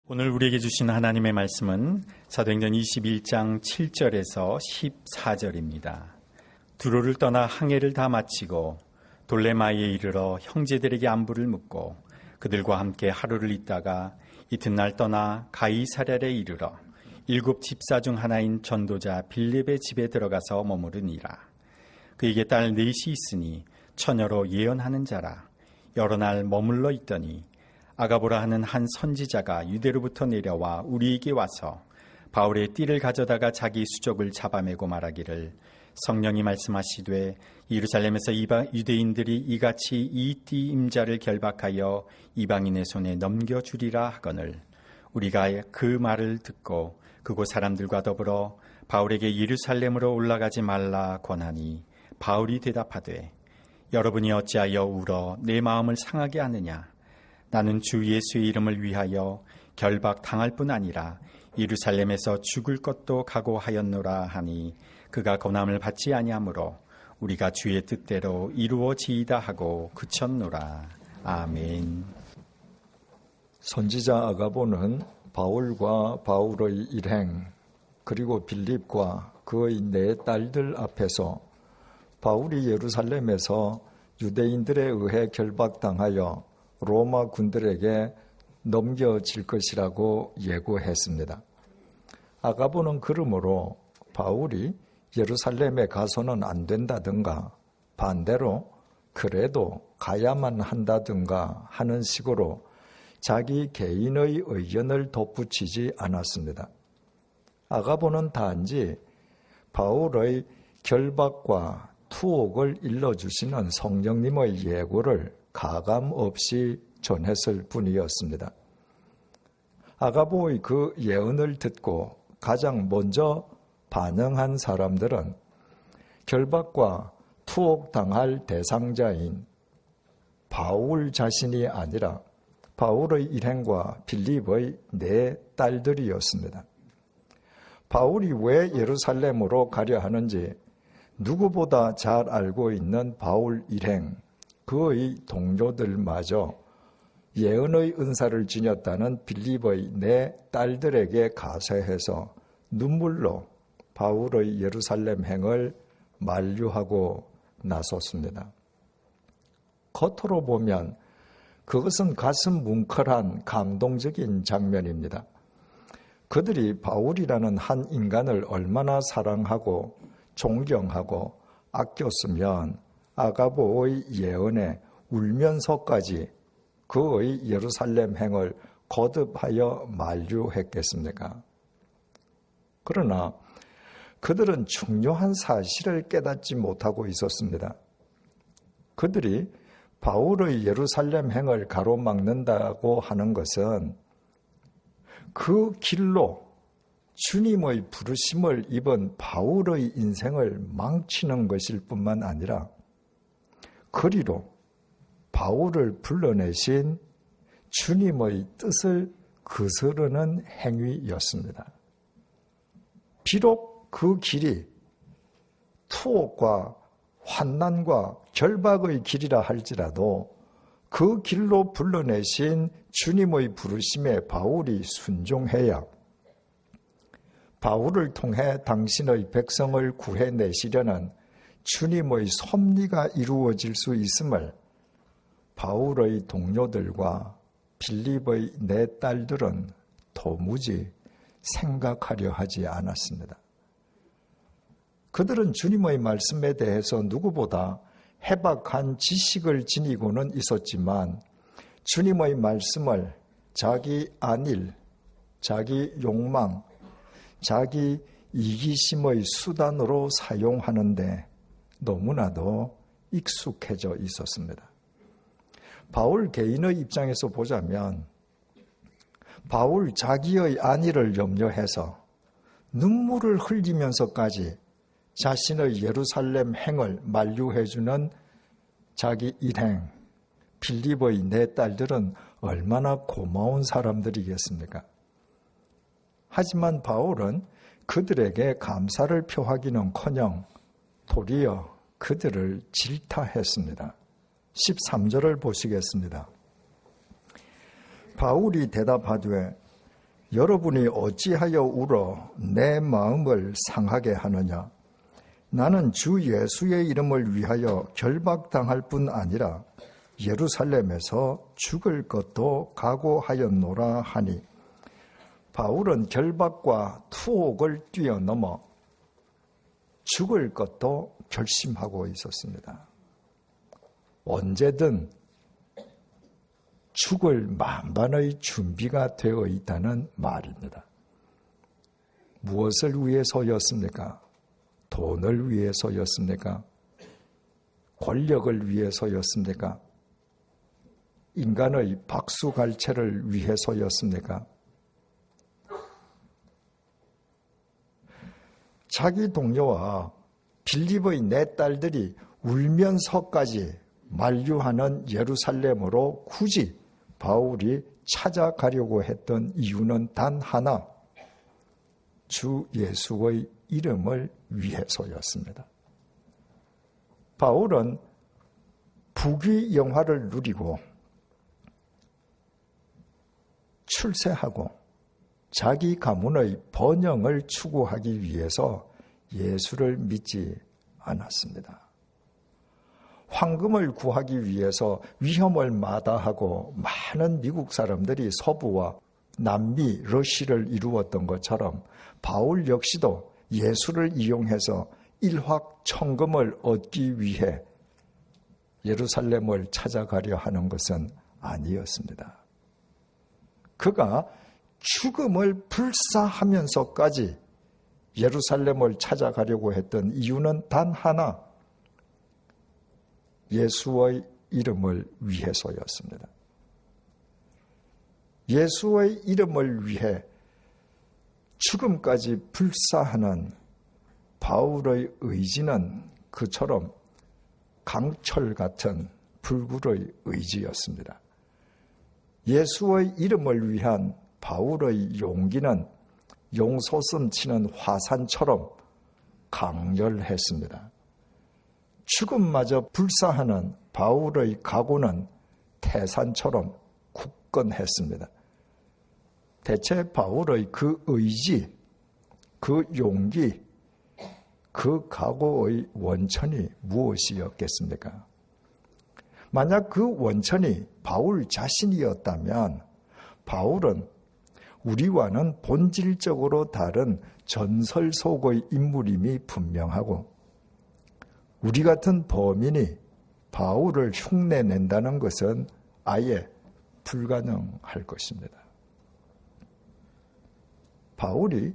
오늘 우리에게 주신 하나님의 말씀은 사도행전 21장 7절에서 14절입니다. 두로를 떠나 항해를 다 마치고 돌레마이에 이르러 형제들에게 안부를 묻고 그들과 함께 하루를 있다가 이튿날 떠나 가이사랴에 이르러 7 집사 중 하나인 전도자 빌립의 집에 들어가서 머무르니라. 그에게 딸 넷이 있으니 처녀로 예언하는 자라. 여러 날 머물러 있더니 아가보라 하는 한 선지자가 유대로부터 내려와 우리에게 와서 바울의 띠를 가져다가 자기 수족을 잡아매고 말하기를 성령이 말씀하시되 예루살렘에서 유대인들이 이같이 이 띠 임자를 결박하여 이방인의 손에 넘겨주리라 하거늘 우리가 그 말을 듣고 그곳 사람들과 더불어 바울에게 예루살렘으로 올라가지 말라 권하니 바울이 대답하되 여러분이 어찌하여 울어 내 마음을 상하게 하느냐. 나는 주 예수의 이름을 위하여 결박당할 뿐 아니라 예루살렘에서 죽을 것도 각오하였노라 하니 그가 고난을 받지 아니하므로 우리가 주의 뜻대로 이루어지이다 하고 그쳤노라. 아멘. 선지자 아가보는 바울과 바울의 일행 그리고 빌립과 그의 네 딸들 앞에서 바울이 예루살렘에서 유대인들에 의해 결박당하여 로마 군들에게 넘겨질 것이라고 예고했습니다. 아가보는 그러므로 바울이 예루살렘에 가서는 안 된다든가 반대로 그래도 가야만 한다든가 하는 식으로 자기 개인의 의견을 덧붙이지 않았습니다. 아가보는 단지 바울의 결박과 투옥을 일러주시는 성령님의 예고를 가감 없이 전했을 뿐이었습니다. 아가보의 그 예언을 듣고 가장 먼저 반응한 사람들은 결박과 투옥당할 대상자인 바울 자신이 아니라 바울의 일행과 빌립의 네 딸들이었습니다. 바울이 왜 예루살렘으로 가려 하는지 누구보다 잘 알고 있는 바울 일행, 그의 동료들마저 예언의 은사를 지녔다는 빌립의 네 딸들에게 가세해서 눈물로 바울의 예루살렘 행을 만류하고 나섰습니다. 겉으로 보면 그것은 가슴 뭉클한 감동적인 장면입니다. 그들이 바울이라는 한 인간을 얼마나 사랑하고 존경하고 아꼈으면 아가보의 예언에 울면서까지 그의 예루살렘 행을 거듭하여 만류했겠습니까? 그러나 그들은 중요한 사실을 깨닫지 못하고 있었습니다. 그들이 바울의 예루살렘 행을 가로막는다고 하는 것은 그 길로 주님의 부르심을 입은 바울의 인생을 망치는 것일 뿐만 아니라 그리로 바울을 불러내신 주님의 뜻을 거스르는 행위였습니다. 비록 그 길이 투옥과 환난과 결박의 길이라 할지라도 그 길로 불러내신 주님의 부르심에 바울이 순종해야 바울을 통해 당신의 백성을 구해내시려는 주님의 섭리가 이루어질 수 있음을 바울의 동료들과 빌립의 네 딸들은 도무지 생각하려 하지 않았습니다. 그들은 주님의 말씀에 대해서 누구보다 해박한 지식을 지니고는 있었지만 주님의 말씀을 자기 안일, 자기 욕망, 자기 이기심의 수단으로 사용하는데 너무나도 익숙해져 있었습니다. 바울 개인의 입장에서 보자면 바울 자기의 안위를 염려해서 눈물을 흘리면서까지 자신의 예루살렘 행을 만류해주는 자기 일행 빌립의 네 딸들은 얼마나 고마운 사람들이겠습니까? 하지만 바울은 그들에게 감사를 표하기는커녕 도리어 그들을 질타했습니다. 13절을 보시겠습니다. 바울이 대답하되 여러분이 어찌하여 울어 내 마음을 상하게 하느냐? 나는 주 예수의 이름을 위하여 결박당할 뿐 아니라 예루살렘에서 죽을 것도 각오하였노라 하니, 바울은 결박과 투옥을 뛰어넘어 죽을 것도 결심하고 있었습니다. 언제든 죽을 만반의 준비가 되어 있다는 말입니다. 무엇을 위해서였습니까? 돈을 위해서였습니까? 권력을 위해서였습니까? 인간의 박수갈채를 위해서였습니까? 자기 동료와 빌립의 네 딸들이 울면서까지 만류하는 예루살렘으로 굳이 바울이 찾아가려고 했던 이유는 단 하나, 주 예수의 이름을 위해서였습니다. 바울은 부귀 영화를 누리고 출세하고 자기 가문의 번영을 추구하기 위해서 예수를 믿지 않았습니다. 황금을 구하기 위해서 위험을 마다하고 많은 미국 사람들이 서부와 남미, 러시를 이루었던 것처럼 바울 역시도 예수를 이용해서 일확천금을 얻기 위해 예루살렘을 찾아가려 하는 것은 아니었습니다. 그가 죽음을 불사하면서까지 예루살렘을 찾아가려고 했던 이유는 단 하나, 예수의 이름을 위해서였습니다. 예수의 이름을 위해 죽음까지 불사하는 바울의 의지는 그처럼 강철 같은 불굴의 의지였습니다. 예수의 이름을 위한 바울의 용기는 용솟음 치는 화산처럼 강렬했습니다. 죽음마저 불사하는 바울의 각오는 태산처럼 굳건했습니다. 대체 바울의 그 의지, 그 용기, 그 각오의 원천이 무엇이었겠습니까? 만약 그 원천이 바울 자신이었다면 바울은 우리와는 본질적으로 다른 전설 속의 인물임이 분명하고, 우리 같은 범인이 바울을 흉내낸다는 것은 아예 불가능할 것입니다. 바울이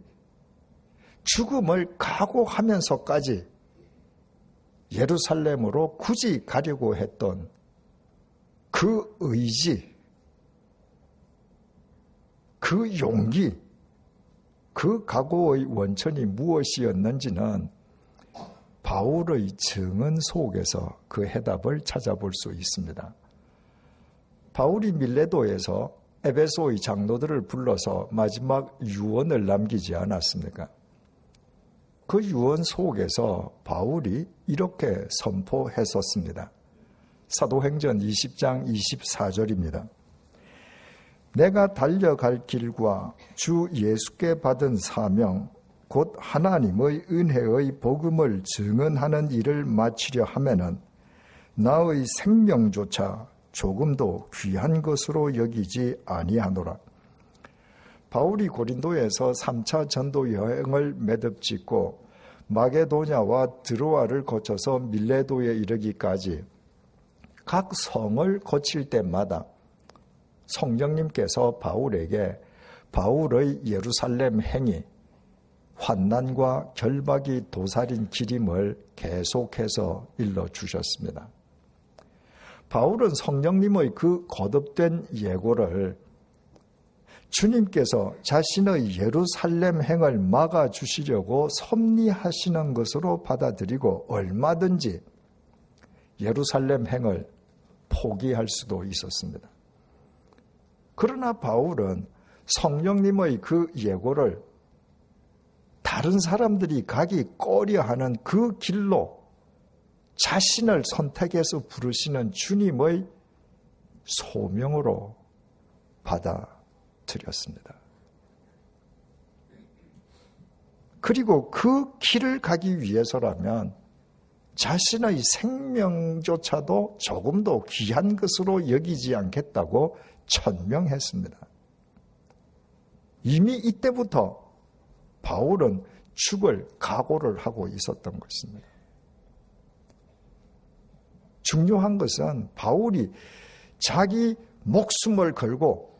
죽음을 각오하면서까지 예루살렘으로 굳이 가려고 했던 그 의지, 그 용기, 그 각오의 원천이 무엇이었는지는 바울의 증언 속에서 그 해답을 찾아볼 수 있습니다. 바울이 밀레도에서 에베소의 장로들을 불러서 마지막 유언을 남기지 않았습니까? 그 유언 속에서 바울이 이렇게 선포했었습니다. 사도행전 20장 24절입니다. 내가 달려갈 길과 주 예수께 받은 사명, 곧 하나님의 은혜의 복음을 증언하는 일을 마치려 하면은 나의 생명조차 조금도 귀한 것으로 여기지 아니하노라. 바울이 고린도에서 3차 전도 여행을 매듭짓고 마게도냐와 드로아를 거쳐서 밀레도에 이르기까지 각 성을 거칠 때마다 성령님께서 바울에게 바울의 예루살렘 행이 환난과 결박이 도살인 길임을 계속해서 일러주셨습니다. 바울은 성령님의 그 거듭된 예고를 주님께서 자신의 예루살렘 행을 막아주시려고 섭리하시는 것으로 받아들이고 얼마든지 예루살렘 행을 포기할 수도 있었습니다. 그러나 바울은 성령님의 그 예고를 다른 사람들이 가기 꺼려하는 그 길로 자신을 선택해서 부르시는 주님의 소명으로 받아들였습니다. 그리고 그 길을 가기 위해서라면 자신의 생명조차도 조금도 귀한 것으로 여기지 않겠다고 천명했습니다. 이미 이때부터 바울은 죽을 각오를 하고 있었던 것입니다. 중요한 것은 바울이 자기 목숨을 걸고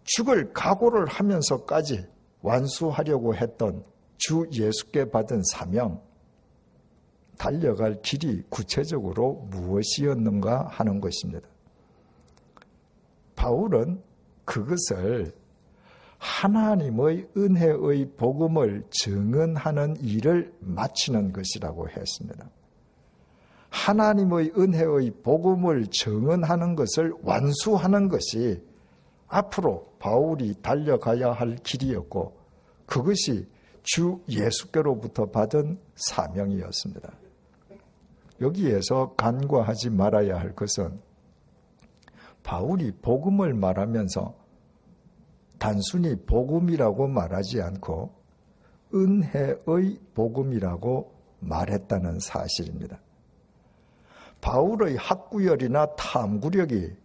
죽을 각오를 하면서까지 완수하려고 했던 주 예수께 받은 사명, 달려갈 길이 구체적으로 무엇이었는가 하는 것입니다. 바울은 그것을 하나님의 은혜의 복음을 증언하는 일을 마치는 것이라고 했습니다. 하나님의 은혜의 복음을 증언하는 것을 완수하는 것이 앞으로 바울이 달려가야 할 길이었고, 그것이 주 예수께로부터 받은 사명이었습니다. 여기에서 간과하지 말아야 할 것은 바울이 복음을 말하면서 단순히 복음이라고 말하지 않고 은혜의 복음이라고 말했다는 사실입니다. 바울의 학구열이나 탐구력이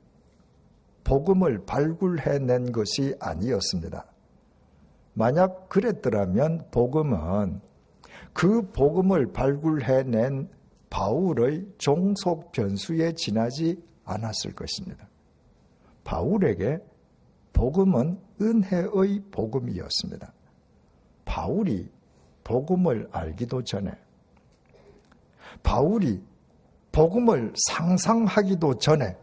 복음을 발굴해낸 것이 아니었습니다. 만약 그랬더라면 복음은 그 복음을 발굴해낸 바울의 종속 변수에 지나지 않았을 것입니다. 바울에게 복음은 은혜의 복음이었습니다. 바울이 복음을 알기도 전에, 바울이 복음을 상상하기도 전에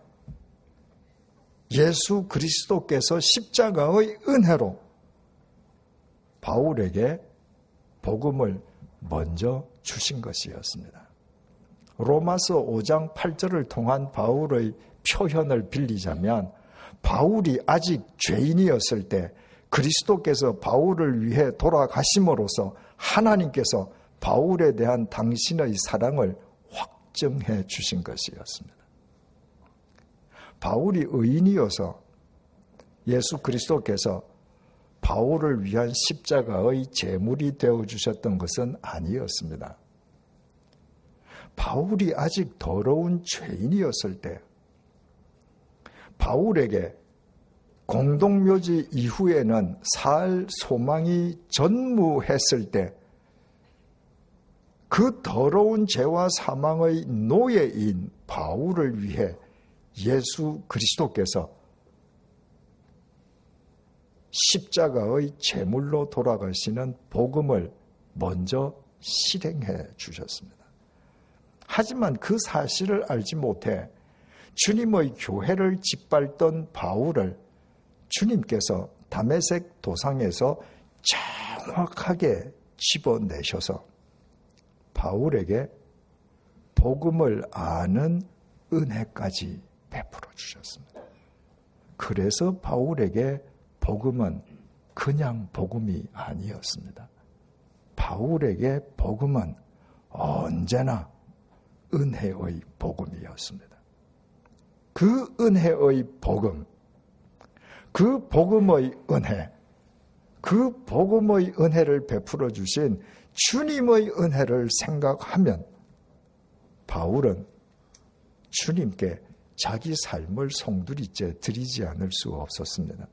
예수 그리스도께서 십자가의 은혜로 바울에게 복음을 먼저 주신 것이었습니다. 로마서 5장 8절을 통한 바울의 표현을 빌리자면, 바울이 아직 죄인이었을 때 그리스도께서 바울을 위해 돌아가심으로써 하나님께서 바울에 대한 당신의 사랑을 확증해 주신 것이었습니다. 바울이 의인이어서 예수 그리스도께서 바울을 위한 십자가의 제물이 되어주셨던 것은 아니었습니다. 바울이 아직 더러운 죄인이었을 때, 바울에게 공동묘지 이후에는 살 소망이 전무했을 때, 그 더러운 죄와 사망의 노예인 바울을 위해 예수 그리스도께서 십자가의 제물로 돌아가시는 복음을 먼저 실행해 주셨습니다. 하지만 그 사실을 알지 못해 주님의 교회를 짓밟던 바울을 주님께서 다메섹 도상에서 정확하게 집어내셔서 바울에게 복음을 아는 은혜까지 베풀어 주셨습니다. 그래서 바울에게 복음은 그냥 복음이 아니었습니다. 바울에게 복음은 언제나 은혜의 복음이었습니다. 그 은혜의 복음, 그 복음의 은혜, 그 복음의 은혜를 베풀어 주신 주님의 은혜를 생각하면 바울은 주님께 자기 삶을 송두리째 드리지 않을 수 없었습니다.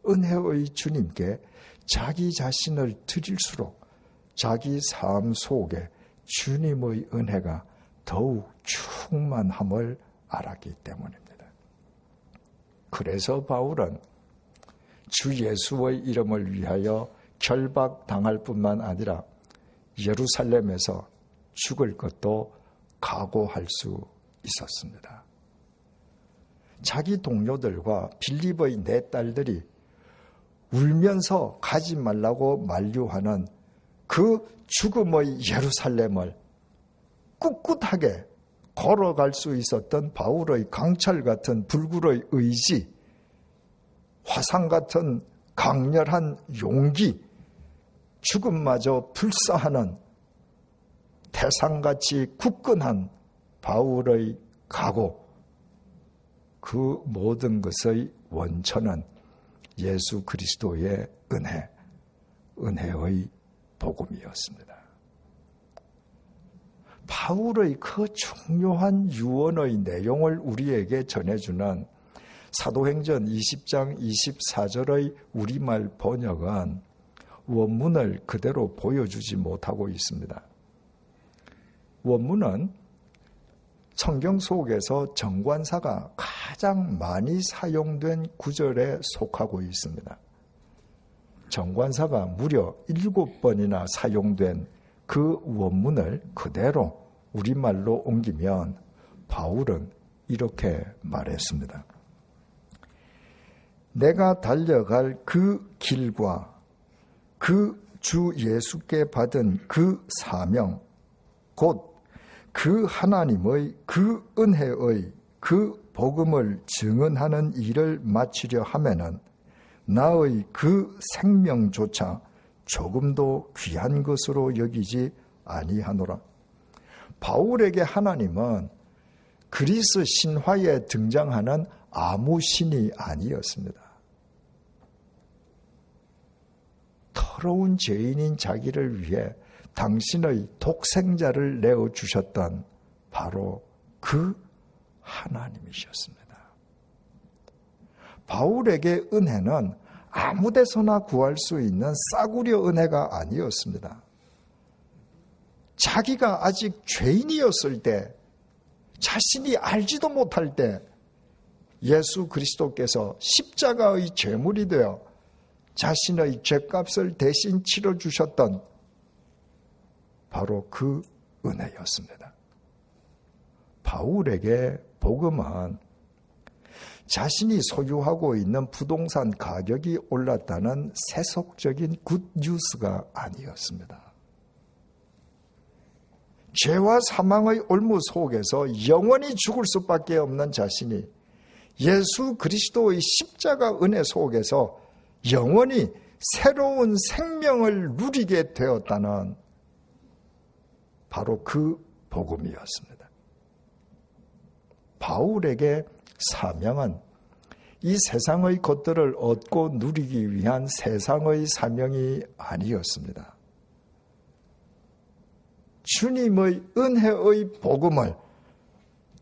은혜의 주님께 자기 자신을 드릴수록 자기 삶 속에 주님의 은혜가 더욱 충만함을 알았기 때문입니다. 그래서 바울은 주 예수의 이름을 위하여 결박당할 뿐만 아니라 예루살렘에서 죽을 것도 각오할 수 있었습니다. 자기 동료들과 빌립의 네 딸들이 울면서 가지 말라고 만류하는 그 죽음의 예루살렘을 꿋꿋하게 걸어갈 수 있었던 바울의 강철 같은 불굴의 의지, 화상 같은 강렬한 용기, 죽음마저 불사하는 태산같이 굳건한 바울의 각오, 그 모든 것의 원천은 예수 그리스도의 은혜의 복음이었습니다. 바울의 그 중요한 유언의 내용을 우리에게 전해주는 사도행전 20장 24절의 우리말 번역은 원문을 그대로 보여주지 못하고 있습니다. 원문은 성경 속에서 정관사가 가장 많이 사용된 구절에 속하고 있습니다. 정관사가 무려 7번이나 사용된 그 원문을 그대로 우리말로 옮기면 바울은 이렇게 말했습니다. 내가 달려갈 그 길과 그 주 예수께 받은 그 사명, 곧 그 하나님의 그 은혜의 그 복음을 증언하는 일을 마치려 하면은 나의 그 생명조차 조금도 귀한 것으로 여기지 아니하노라. 바울에게 하나님은 그리스 신화에 등장하는 아무 신이 아니었습니다. 더러운 죄인인 자기를 위해 당신의 독생자를 내어주셨던 바로 그 하나님이셨습니다. 바울에게 은혜는 아무 데서나 구할 수 있는 싸구려 은혜가 아니었습니다. 자기가 아직 죄인이었을 때, 자신이 알지도 못할 때 예수 그리스도께서 십자가의 제물이 되어 자신의 죄값을 대신 치러주셨던 바로 그 은혜였습니다. 바울에게 복음은 자신이 소유하고 있는 부동산 가격이 올랐다는 세속적인 굿뉴스가 아니었습니다. 죄와 사망의 올무 속에서 영원히 죽을 수밖에 없는 자신이 예수 그리스도의 십자가 은혜 속에서 영원히 새로운 생명을 누리게 되었다는 바로 그 복음이었습니다. 바울에게 사명은 이 세상의 것들을 얻고 누리기 위한 세상의 사명이 아니었습니다. 주님의 은혜의 복음을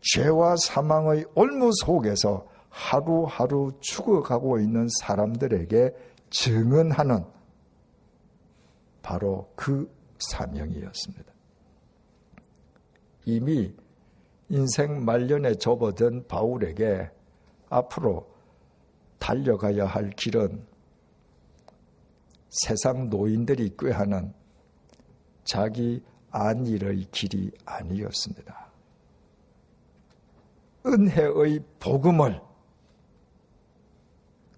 죄와 사망의 올무 속에서 하루하루 죽어가고 있는 사람들에게 증언하는 바로 그 사명이었습니다. 이미 인생 말년에 접어든 바울에게 앞으로 달려가야 할 길은 세상 노인들이 꾀하는 자기 안일의 길이 아니었습니다. 은혜의 복음을,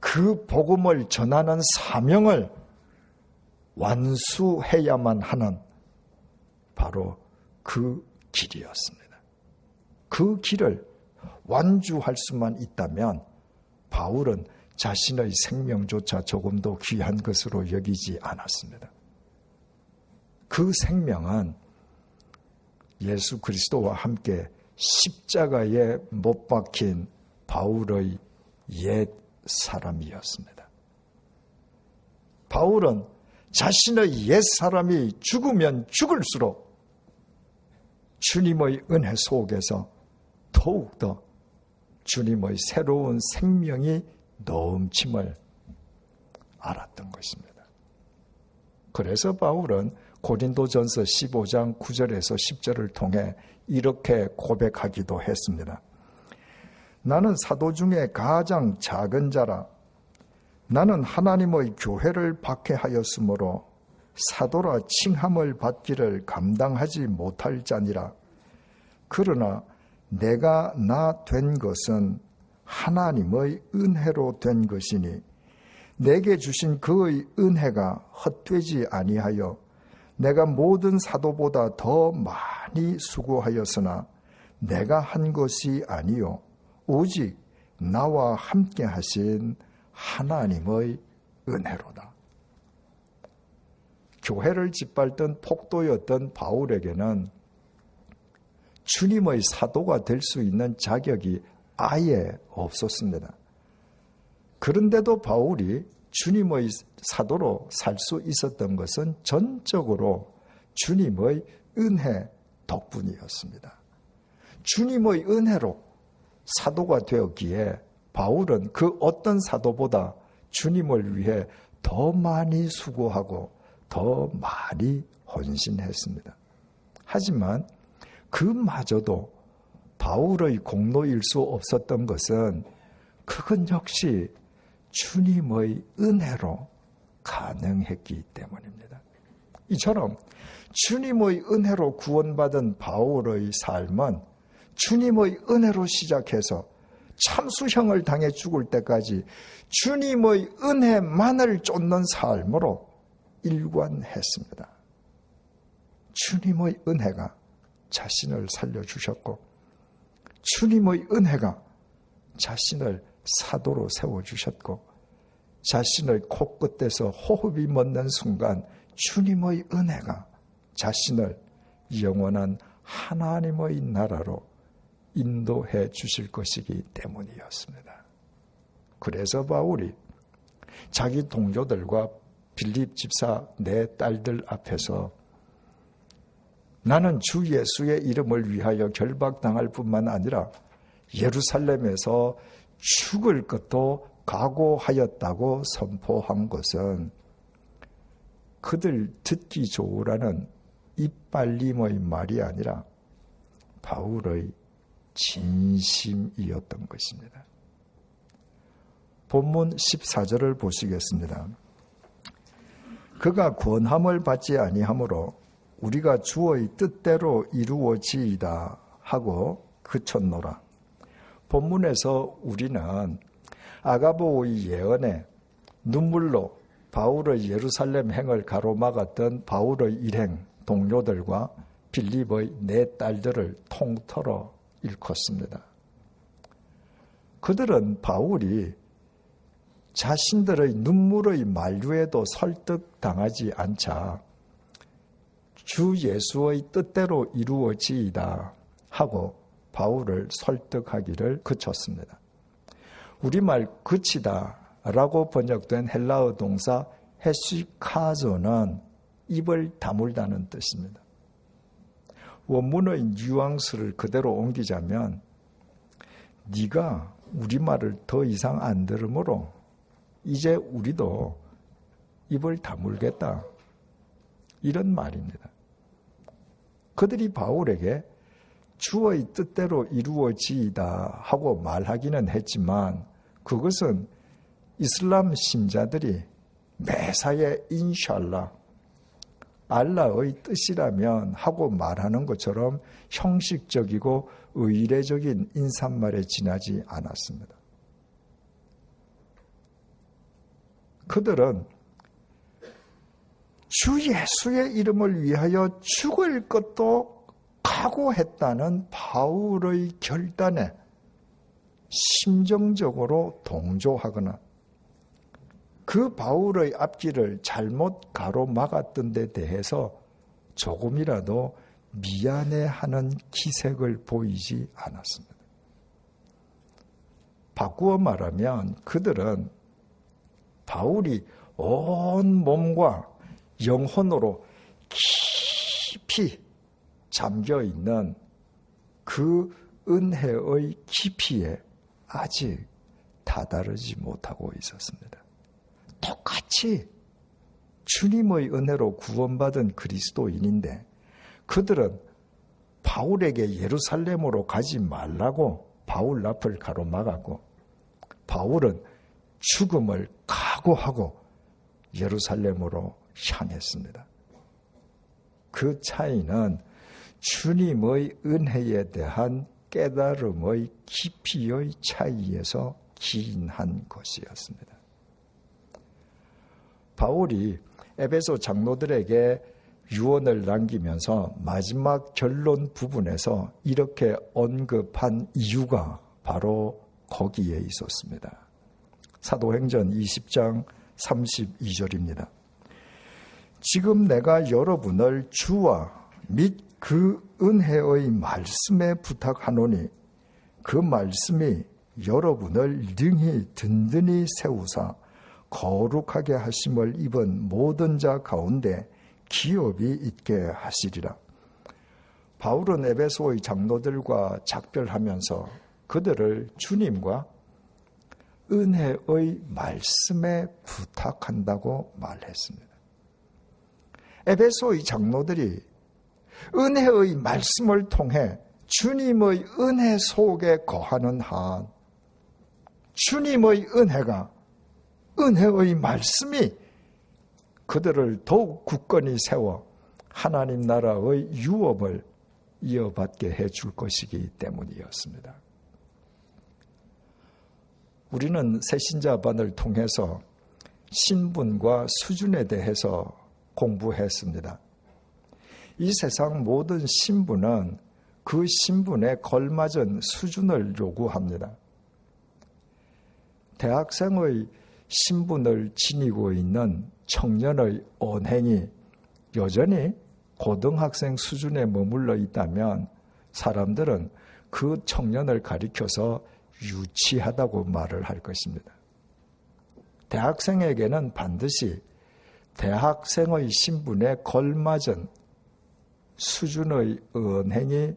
그 복음을 전하는 사명을 완수해야만 하는 바로 그 길이었습니다. 그 길을 완주할 수만 있다면 바울은 자신의 생명조차 조금도 귀한 것으로 여기지 않았습니다. 그 생명은 예수 그리스도와 함께 십자가에 못 박힌 바울의 옛 사람이었습니다. 바울은 자신의 옛 사람이 죽으면 죽을수록 주님의 은혜 속에서 더욱더 주님의 새로운 생명이 넘침을 알았던 것입니다. 그래서 바울은 고린도전서 15장 9절에서 10절을 통해 이렇게 고백하기도 했습니다. 나는 사도 중에 가장 작은 자라. 나는 하나님의 교회를 박해하였으므로 사도라 칭함을 받기를 감당하지 못할 자니라. 그러나 내가 나 된 것은 하나님의 은혜로 된 것이니 내게 주신 그의 은혜가 헛되지 아니하여 내가 모든 사도보다 더 많이 수고하였으나 내가 한 것이 아니요 오직 나와 함께 하신 하나님의 은혜로다. 교회를 짓밟던 폭도였던 바울에게는 주님의 사도가 될 수 있는 자격이 아예 없었습니다. 그런데도 바울이 주님의 사도로 살 수 있었던 것은 전적으로 주님의 은혜 덕분이었습니다. 주님의 은혜로 사도가 되었기에 바울은 그 어떤 사도보다 주님을 위해 더 많이 수고하고 더 많이 헌신했습니다. 하지만 그마저도 바울의 공로일 수 없었던 것은 그건 역시 주님의 은혜로 가능했기 때문입니다. 이처럼 주님의 은혜로 구원받은 바울의 삶은 주님의 은혜로 시작해서 참수형을 당해 죽을 때까지 주님의 은혜만을 쫓는 삶으로 일관했습니다. 주님의 은혜가 자신을 살려주셨고 주님의 은혜가 자신을 사도로 세워주셨고 자신의 코끝에서 호흡이 멎는 순간 주님의 은혜가 자신을 영원한 하나님의 나라로 인도해 주실 것이기 때문이었습니다. 그래서 바울이 자기 동료들과 빌립 집사 네 딸들 앞에서 나는 주 예수의 이름을 위하여 결박당할 뿐만 아니라 예루살렘에서 죽을 것도 각오하였다고 선포한 것은 그들 듣기 좋으라는 이빨림의 말이 아니라 바울의 진심이었던 것입니다. 본문 14절을 보시겠습니다. 그가 권함을 받지 아니하므로 우리가 주의 뜻대로 이루어지이다 하고 그쳤노라. 본문에서 우리는 아가보의 예언에 눈물로 바울의 예루살렘 행을 가로막았던 바울의 일행 동료들과 빌립의 네 딸들을 통틀어 일컫습니다. 그들은 바울이 자신들의 눈물의 만류에도 설득당하지 않자 주 예수의 뜻대로 이루어지이다 하고 바울을 설득하기를 그쳤습니다. 우리말 그치다 라고 번역된 헬라어 동사 헤시카조는 입을 다물다는 뜻입니다. 원문의 뉘앙스를 그대로 옮기자면 네가 우리말을 더 이상 안 들으므로 이제 우리도 입을 다물겠다. 이런 말입니다. 그들이 바울에게 주의 뜻대로 이루어지이다 하고 말하기는 했지만 그것은 이슬람 신자들이 매사에 인샬라 알라의 뜻이라면 하고 말하는 것처럼 형식적이고 의례적인 인사말에 지나지 않았습니다. 그들은 주 예수의 이름을 위하여 죽을 것도 각오했다는 바울의 결단에 심정적으로 동조하거나 그 바울의 앞길을 잘못 가로막았던 데 대해서 조금이라도 미안해하는 기색을 보이지 않았습니다. 바꾸어 말하면 그들은 바울이 온 몸과 영혼으로 깊이 잠겨있는 그 은혜의 깊이에 아직 다다르지 못하고 있었습니다. 똑같이 주님의 은혜로 구원받은 그리스도인인데 그들은 바울에게 예루살렘으로 가지 말라고 바울 앞을 가로막았고 바울은 죽음을 각오하고 예루살렘으로 향했습니다. 그 차이는 주님의 은혜에 대한 깨달음의 깊이의 차이에서 기인한 것이었습니다. 바울이 에베소 장로들에게 유언을 남기면서 마지막 결론 부분에서 이렇게 언급한 이유가 바로 거기에 있었습니다. 사도행전 20장 32절입니다. 지금 내가 여러분을 주와 및 그 은혜의 말씀에 부탁하노니 그 말씀이 여러분을 능히 든든히 세우사 거룩하게 하심을 입은 모든 자 가운데 기업이 있게 하시리라. 바울은 에베소의 장로들과 작별하면서 그들을 주님과 은혜의 말씀에 부탁한다고 말했습니다. 에베소의 장로들이 은혜의 말씀을 통해 주님의 은혜 속에 거하는 한 주님의 은혜가 은혜의 말씀이 그들을 더욱 굳건히 세워 하나님 나라의 유업을 이어받게 해줄 것이기 때문이었습니다. 우리는 새신자반을 통해서 신분과 수준에 대해서 공부했습니다. 이 세상 모든 신분은 그 신분에 걸맞은 수준을 요구합니다. 대학생의 신분을 지니고 있는 청년의 언행이 여전히 고등학생 수준에 머물러 있다면 사람들은 그 청년을 가리켜서 유치하다고 말을 할 것입니다. 대학생에게는 반드시 대학생의 신분에 걸맞은 수준의 언행이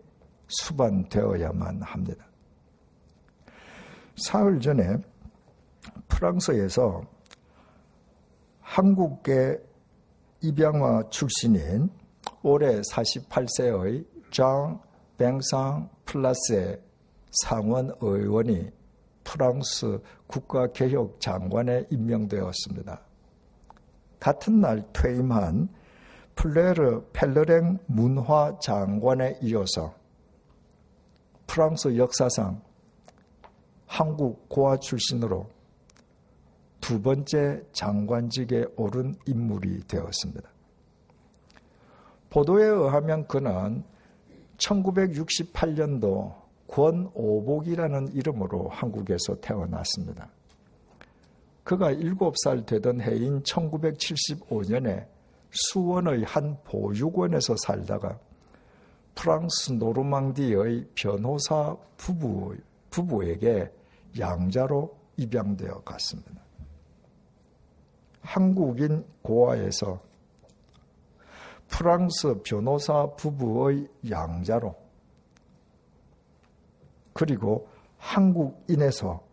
수반되어야만 합니다. 사흘 전에 프랑스에서 한국계 입양아 출신인 올해 48세의 장 뱅상 플라스의 상원 의원이 프랑스 국가개혁 장관에 임명되었습니다. 같은 날 퇴임한 플레르 펠러랭 문화장관에 이어서 프랑스 역사상 한국 고아 출신으로 두 번째 장관직에 오른 인물이 되었습니다. 보도에 의하면 그는 1968년도 권오복이라는 이름으로 한국에서 태어났습니다. 그가 7살 되던 해인 1975년에 수원의 한 보육원에서 살다가 프랑스 노르망디의 변호사 부부에게 양자로 입양되어 갔습니다. 한국인 고아에서 프랑스 변호사 부부의 양자로 그리고 한국인에서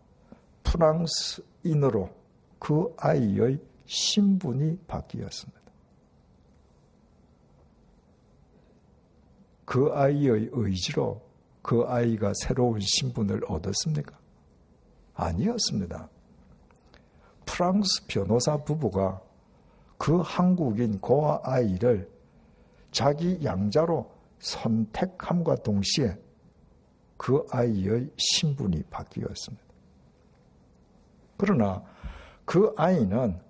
프랑스인으로 그 아이의 신분이 바뀌었습니다. 그 아이의 의지로 그 아이가 새로운 신분을 얻었습니까? 아니었습니다. 프랑스 변호사 부부가 그 한국인 고아 아이를 자기 양자로 선택함과 동시에 그 아이의 신분이 바뀌었습니다. 그러나 그 아이는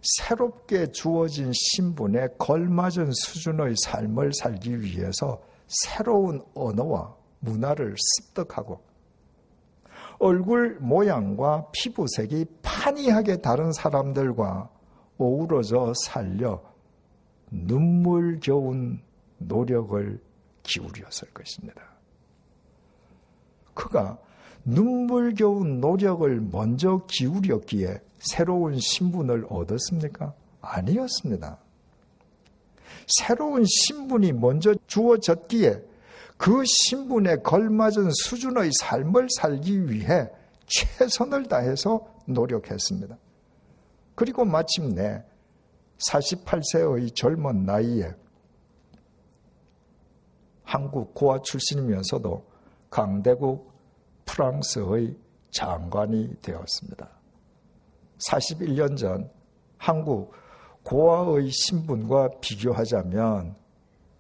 새롭게 주어진 신분에 걸맞은 수준의 삶을 살기 위해서 새로운 언어와 문화를 습득하고 얼굴 모양과 피부색이 판이하게 다른 사람들과 어우러져 살려 눈물겨운 노력을 기울였을 것입니다. 그가 눈물겨운 노력을 먼저 기울였기에 새로운 신분을 얻었습니까? 아니었습니다. 새로운 신분이 먼저 주어졌기에 그 신분에 걸맞은 수준의 삶을 살기 위해 최선을 다해서 노력했습니다. 그리고 마침내 48세의 젊은 나이에 한국 고아 출신이면서도 강대국 프랑스의 장관이 되었습니다. 41년 전 한국 고아의 신분과 비교하자면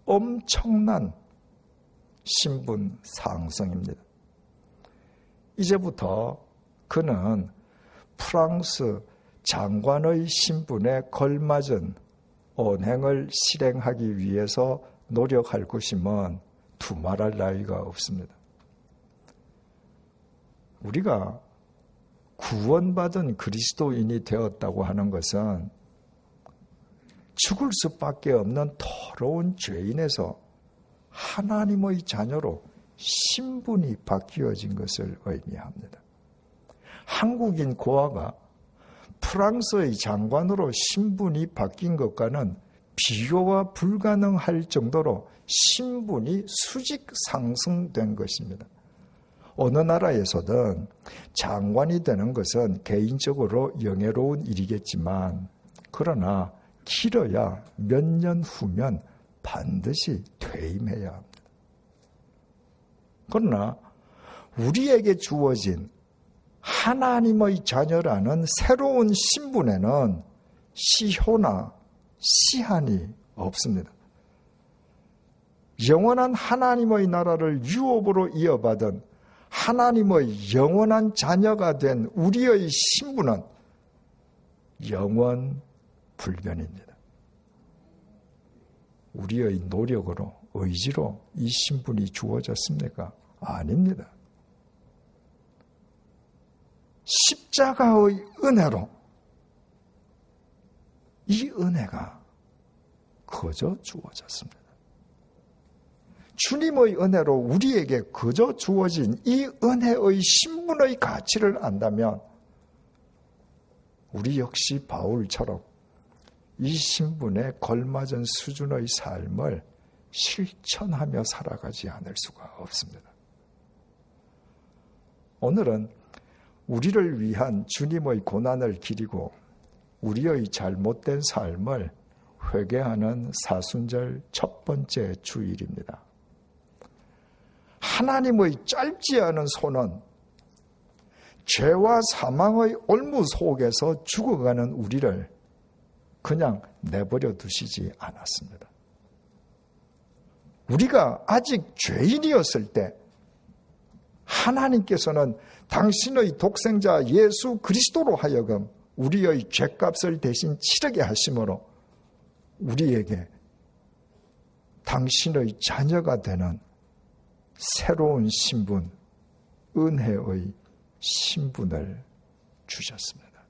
엄청난 신분 상승입니다. 이제부터 그는 프랑스 장관의 신분에 걸맞은 언행을 실행하기 위해서 노력할 것이면 두말할 나위가 없습니다. 우리가 구원받은 그리스도인이 되었다고 하는 것은 죽을 수밖에 없는 더러운 죄인에서 하나님의 자녀로 신분이 바뀌어진 것을 의미합니다. 한국인 고아가 프랑스의 장관으로 신분이 바뀐 것과는 비교가 불가능할 정도로 신분이 수직 상승된 것입니다. 어느 나라에서든 장관이 되는 것은 개인적으로 영예로운 일이겠지만 그러나 길어야 몇 년 후면 반드시 퇴임해야 합니다. 그러나 우리에게 주어진 하나님의 자녀라는 새로운 신분에는 시효나 시한이 없습니다. 영원한 하나님의 나라를 유업으로 이어받은 하나님의 영원한 자녀가 된 우리의 신분은 영원 불변입니다. 우리의 노력으로, 의지로 이 신분이 주어졌습니까? 아닙니다. 십자가의 은혜로 이 은혜가 거저 주어졌습니다. 주님의 은혜로 우리에게 거저 주어진 이 은혜의 신분의 가치를 안다면 우리 역시 바울처럼 이 신분에 걸맞은 수준의 삶을 실천하며 살아가지 않을 수가 없습니다. 오늘은 우리를 위한 주님의 고난을 기리고 우리의 잘못된 삶을 회개하는 사순절 첫 번째 주일입니다. 하나님의 짧지 않은 손은 죄와 사망의 올무 속에서 죽어가는 우리를 그냥 내버려 두시지 않았습니다. 우리가 아직 죄인이었을 때 하나님께서는 당신의 독생자 예수 그리스도로 하여금 우리의 죄값을 대신 치르게 하심으로 우리에게 당신의 자녀가 되는 새로운 신분, 은혜의 신분을 주셨습니다.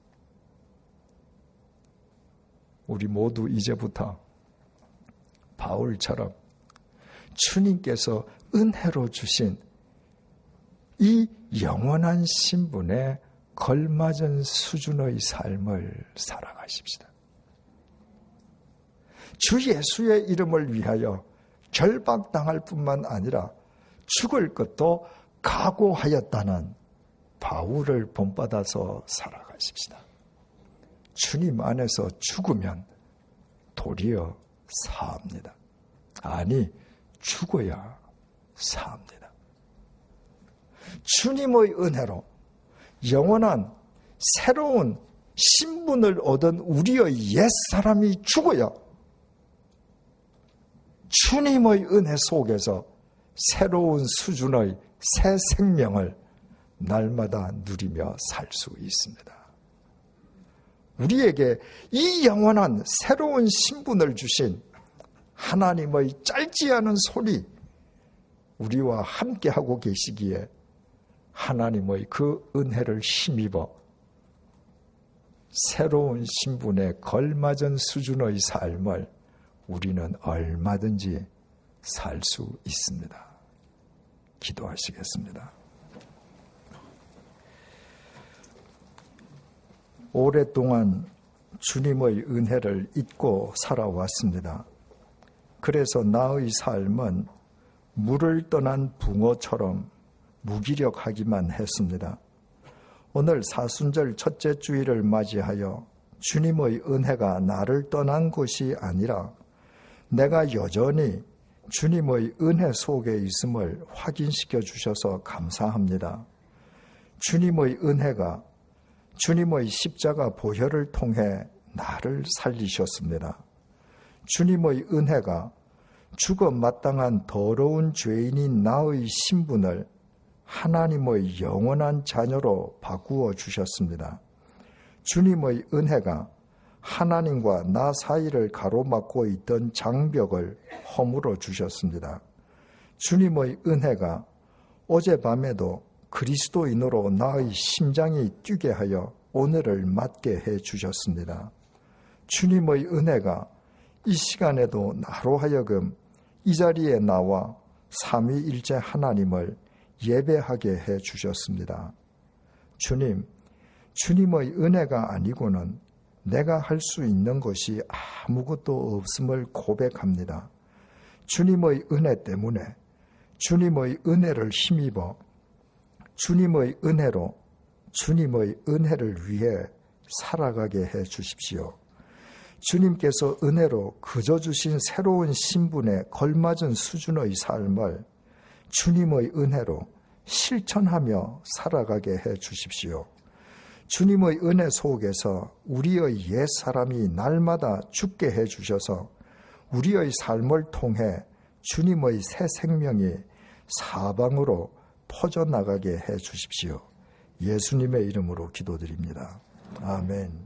우리 모두 이제부터 바울처럼 주님께서 은혜로 주신 이 영원한 신분에 걸맞은 수준의 삶을 살아가십시다. 주 예수의 이름을 위하여 결박당할 뿐만 아니라 죽을 것도 각오하였다는 바울을 본받아서 살아가십시다. 주님 안에서 죽으면 도리어 사합니다. 아니, 죽어야 사합니다. 주님의 은혜로 영원한 새로운 신분을 얻은 우리의 옛사람이 죽어야 주님의 은혜 속에서 새로운 수준의 새 생명을 날마다 누리며 살 수 있습니다. 우리에게 이 영원한 새로운 신분을 주신 하나님의 짧지 않은 손이 우리와 함께하고 계시기에 하나님의 그 은혜를 힘입어 새로운 신분에 걸맞은 수준의 삶을 우리는 얼마든지 살 수 있습니다. 기도하시겠습니다. 오랫동안 주님의 은혜를 잊고 살아왔습니다. 그래서 나의 삶은 물을 떠난 붕어처럼 무기력하기만 했습니다. 오늘 사순절 첫째 주일을 맞이하여 주님의 은혜가 나를 떠난 것이 아니라 내가 여전히 주님의 은혜 속에 있음을 확인시켜 주셔서 감사합니다. 주님의 은혜가 주님의 십자가 보혈을 통해 나를 살리셨습니다. 주님의 은혜가 죽어 마땅한 더러운 죄인인 나의 신분을 하나님의 영원한 자녀로 바꾸어 주셨습니다. 주님의 은혜가 하나님과 나 사이를 가로막고 있던 장벽을 허물어 주셨습니다. 주님의 은혜가 어젯밤에도 그리스도인으로 나의 심장이 뛰게 하여 오늘을 맞게 해 주셨습니다. 주님의 은혜가 이 시간에도 나로 하여금 이 자리에 나와 삼위일체 하나님을 예배하게 해 주셨습니다. 주님, 주님의 은혜가 아니고는 내가 할 수 있는 것이 아무것도 없음을 고백합니다. 주님의 은혜 때문에 주님의 은혜를 힘입어 주님의 은혜로 주님의 은혜를 위해 살아가게 해 주십시오. 주님께서 은혜로 그저 주신 새로운 신분에 걸맞은 수준의 삶을 주님의 은혜로 실천하며 살아가게 해 주십시오. 주님의 은혜 속에서 우리의 옛 사람이 날마다 죽게 해 주셔서 우리의 삶을 통해 주님의 새 생명이 사방으로 퍼져나가게 해 주십시오. 예수님의 이름으로 기도드립니다. 아멘.